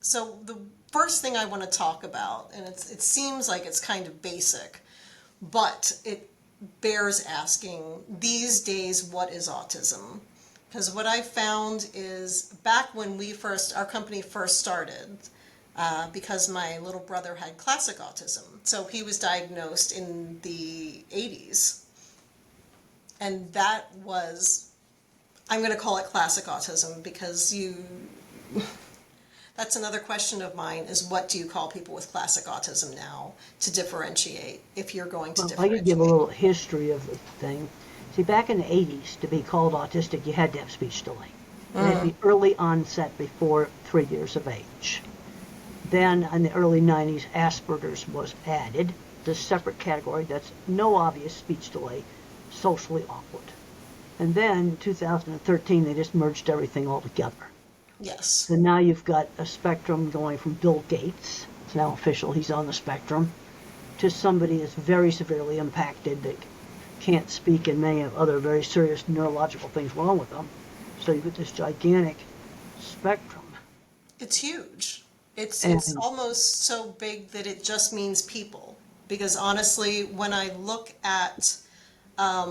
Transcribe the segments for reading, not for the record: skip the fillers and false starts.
So the first thing I want to talk about, and it seems like it's kind of basic, but it bears asking these days, what is autism? Because what I found is back when our company first started, because my little brother had classic autism. So he was diagnosed in the 80s. And that was, I'm going to call it classic autism because that's another question of mine is what do you call people with classic autism now to differentiate if you're going to Well, if I could give a differentiate? little history of the thing. See, back in the 80s, to be called autistic, you had to have speech delay. It had to be early onset before 3 years of age. Then in the early 90s, Asperger's was added, this separate category that's no obvious speech delay, socially awkward. And then 2013, they just merged everything all together. Yes. So now you've got a spectrum going from Bill Gates, it's now official, he's on the spectrum, to somebody that's very severely impacted that can't speak and may have other very serious neurological things wrong with them. So you've got this gigantic spectrum. It's huge. It's And almost so big that it just means people. Because honestly, when I look at, are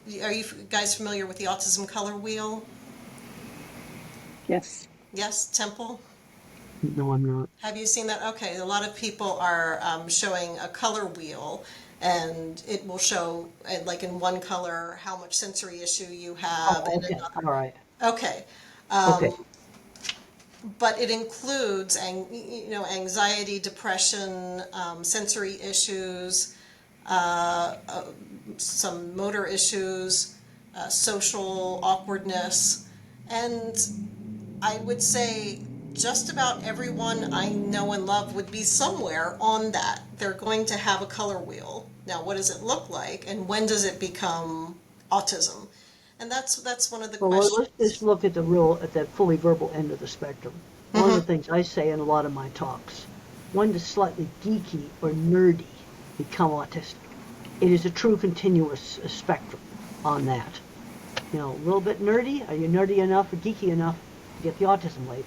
you guys familiar with the autism color wheel? Yes. Yes, Temple? no, I'm not. Have you seen that? Okay, a lot of people are showing a color wheel, and it will show, like in one color, how much sensory issue you have, Oh, and okay. All another. right. Okay, Okay. but it includes, anxiety, depression, sensory issues, some motor issues, social awkwardness, and I would say just about everyone I know and love would be somewhere on that. They're going to have a color wheel. Now, what does it look like, and when does it become autism? And that's one of the Well, let's just questions. look at the fully verbal end of the spectrum. One of the things I say in a lot of my talks, when does slightly geeky or nerdy become autistic? It is a true continuous spectrum on that. You know, a little bit nerdy. Are you nerdy enough or geeky enough to get the autism label?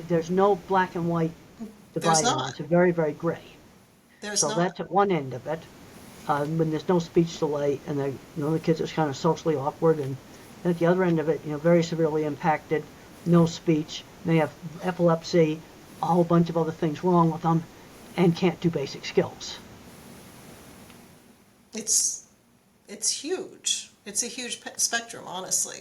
There's no black and white There's dividing line. not. It's a very, very gray. There's So not. that's at one end of it. When there's no speech delay and the kids are kind of socially awkward, and at the other end of it, very severely impacted, no speech, they have epilepsy, a whole bunch of other things wrong with them, and can't do basic skills. It's it's huge. It's a huge spectrum, honestly.